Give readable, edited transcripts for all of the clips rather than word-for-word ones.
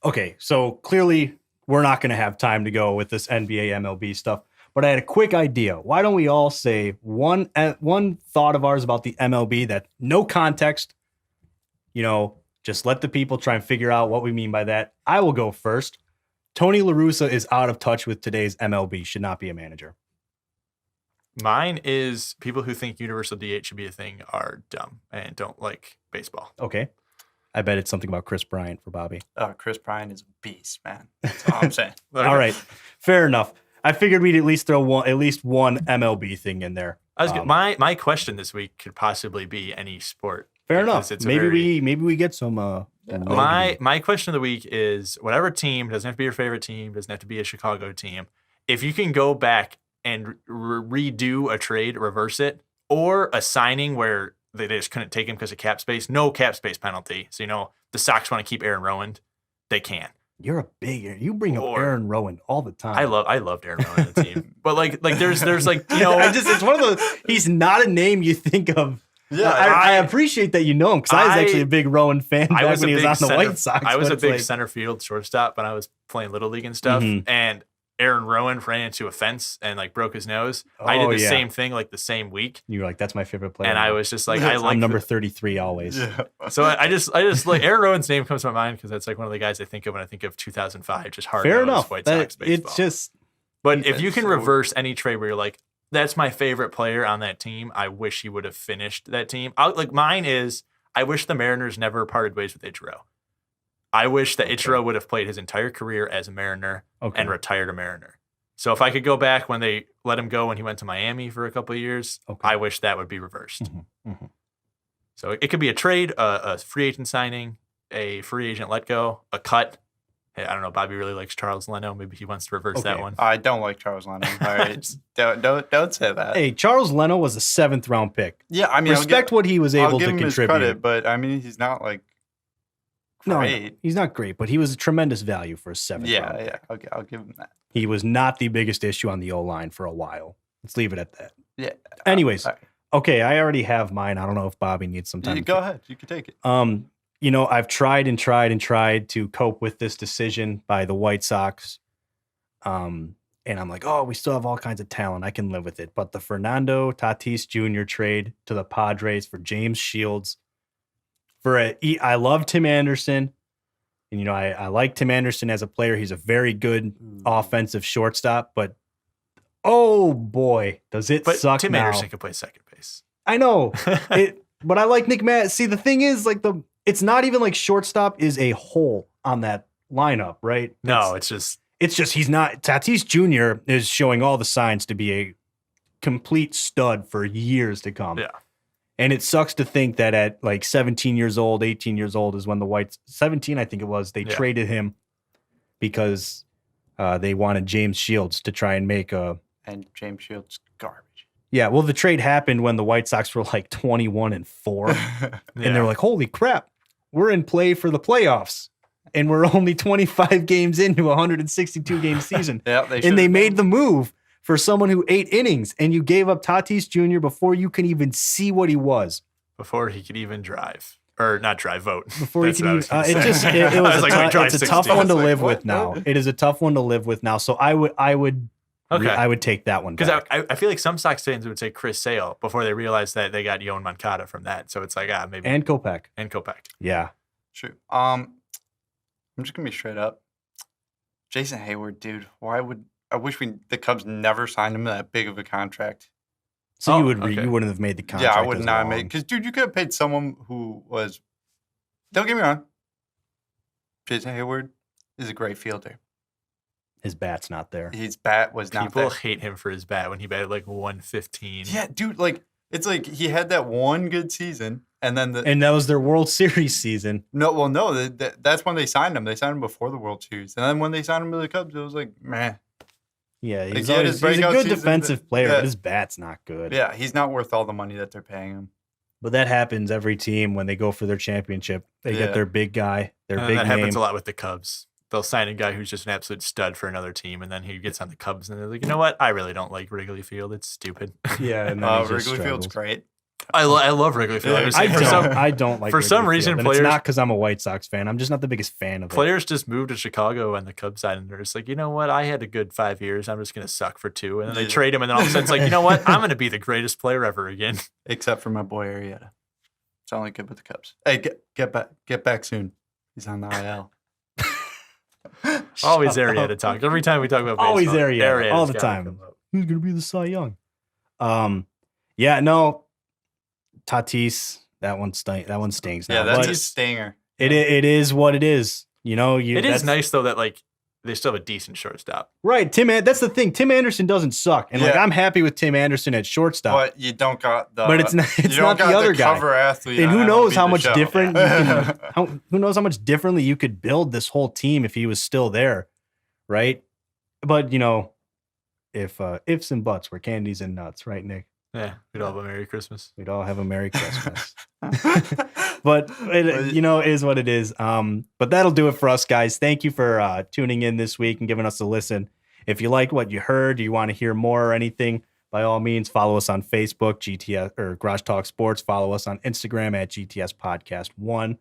Okay, so clearly we're not going to have time to go with this NBA MLB stuff, but I had a quick idea. Why don't we all say one thought of ours about the MLB that no context, just let the people try and figure out what we mean by that. I will go first. Tony La Russa is out of touch with today's MLB, should not be a manager. Mine is people who think universal DH should be a thing are dumb and don't like baseball. Okay. I bet it's something about Chris Bryant for Bobby. Chris Bryant is a beast, man. That's all I'm saying. All right. Fair enough. I figured we'd at least throw at least one MLB thing in there. My question this week could possibly be any sport. Fair enough. Maybe we get some. My question of the week is whatever team, doesn't have to be your favorite team, doesn't have to be a Chicago team. If you can go back and redo a trade, reverse it, or a signing where they just couldn't take him because of cap space, no cap space penalty. So the Sox want to keep Aaron Rowan, they can. You bring up Aaron Rowan all the time. I loved Aaron Rowan on the team. But there's like, it's one of those, he's not a name you think of. Yeah, I appreciate that you know him because I was actually a big Rowan fan back when he was on the White Sox. I was a big center field shortstop when I was playing Little League and stuff. Mm-hmm. And Aaron Rowan ran into a fence and broke his nose. I did the same thing the same week. You were like, that's my favorite player. And I was just like, I'm number 33 always. Yeah. So I just like Aaron Rowan's name comes to my mind because that's one of the guys I think of when I think of 2005, just hard Fair enough. White Sox baseball. It's just. But if you can reverse any trade where you're like, that's my favorite player on that team, I wish he would have finished that team. Mine is, I wish the Mariners never parted ways with Ichiro. I wish that Ichiro would have played his entire career as a Mariner and retired a Mariner. So if I could go back when they let him go when he went to Miami for a couple of years, I wish that would be reversed. Mm-hmm. Mm-hmm. So it could be a trade, a free agent signing, a free agent let go, a cut. Hey, I don't know. Bobby really likes Charles Leno. Maybe he wants to reverse that one. I don't like Charles Leno. All right, don't say that. Hey, Charles Leno was a 7th round pick. Yeah, I mean, respect what he was able to contribute. His credit, but I mean, he's not great. No, he's not great, but he was a tremendous value for a 7th round. Yeah. Okay, I'll give him that. He was not the biggest issue on the O-line for a while. Let's leave it at that. Yeah. Anyways, okay, I already have mine. I don't know if Bobby needs some time. Go ahead. You can take it. I've tried to cope with this decision by the White Sox. And I'm like, we still have all kinds of talent. I can live with it. But the Fernando Tatis Jr. trade to the Padres for James Shields. I love Tim Anderson. And, I like Tim Anderson as a player. He's a very good offensive shortstop. But, oh, boy, does it suck Tim now. Anderson can play second base. I know. But I like Nick Matt. See, the thing is, it's not even like shortstop is a hole on that lineup, right? No, it's just he's not. Tatis Jr. is showing all the signs to be a complete stud for years to come. Yeah. And it sucks to think that at 17 years old, 18 years old is when the Whites, 17, I think it was, they traded him because they wanted James Shields to try and make And James Shields garbage. Yeah, well, the trade happened when the White Sox were 21-4. And they're like, holy crap, we're in play for the playoffs. And we're only 25 games into a 162-game season. They made the move for someone who 8 innings, and you gave up Tatis Jr. before you can even see what he was. Before he could even drive. Or not drive, vote. Before he could even... it's a tough one to live with now. It is a tough one to live with now. So I would take that one back. Because I feel like some Sox fans would say Chris Sale before they realized that they got Yoan Moncada from that. So it's maybe... And Kopech. Yeah. True. I'm just going to be straight up. Jason Hayward, dude, I wish the Cubs never signed him that big of a contract. So you wouldn't have made the contract. Yeah, I would not have made, because dude, you could have paid someone who was, don't get me wrong, Jason Hayward is a great fielder. His bat's not there. His bat was not there. People hate him for his bat when he batted 115. Yeah, dude, it's he had that one good season, and then and that was their World Series season. No, that's when they signed him. They signed him before the World Series, and then when they signed him to the Cubs, it was meh. Yeah, he's a good defensive player, but his bat's not good. Yeah, he's not worth all the money that they're paying him. But that happens every team when they go for their championship. They get their big guy, their big name. That happens a lot with the Cubs. They'll sign a guy who's just an absolute stud for another team, and then he gets on the Cubs, and they're like, you know what? I really don't like Wrigley Field. It's stupid. Yeah, and Wrigley Field's great. I love Wrigley Field. I'm just saying, I don't like for some Wrigley reason, Field, and players- it's not because I'm a White Sox fan. I'm just not the biggest fan of it. players just moved to Chicago on the Cubs side, and they're just like, you know what? I had a good 5 years. I'm just gonna suck for 2, and then they Yeah. trade him, and then all of a sudden it's like, you know what? I'm gonna be the greatest player ever again. Except for my boy Arrieta. It's only good with the Cubs. Hey, get back soon. He's on the IL. Always Shut Arrieta up. talk. Every time we talk about Always baseball, Arrieta, Arrieta's all the gotta time. come up. Who's gonna be the Cy Young? Yeah, no, Tatis. That one stings. Yeah, now, that's but a stinger. it is what it is. You know, It is nice though that like they still have a decent shortstop. right? That's the thing. Tim Anderson doesn't suck, and like Yeah. I'm happy with Tim Anderson at shortstop. But you don't got the. But it's not. you It's don't not the got other guy. cover athlete. And on who knows MLB how The much Show. different you can, who knows how much differently you could build this whole team if he was still there, right? But you know, if ifs and buts were candies and nuts, right, Nick? Yeah, we'd all have a Merry Christmas. We'd all have a Merry Christmas. But it, you know, it is what it is. But that'll do it for us, guys. Thank you for tuning in this week and giving us a listen. If you like what you heard, do you want to hear more or anything? By all means, follow us on Facebook, GTS or Garage Talk Sports. Follow us on Instagram at GTS Podcast 1.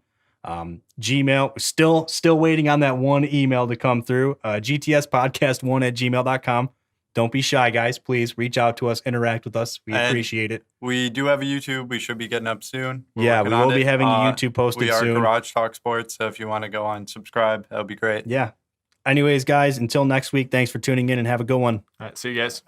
Gmail, still waiting on that one email to come through. GTS Podcast 1 at gmail.com. Don't be shy, guys. Please reach out to us, interact with us. We And appreciate it. We do have a YouTube. We should be getting up soon. We're Yeah, we working on will be it. having a YouTube posted We are soon. Garage Talk Sports. So if you want to go on subscribe, that would be great. Yeah. Anyways, guys, until next week, thanks for tuning in and have a good one. All right, see you guys.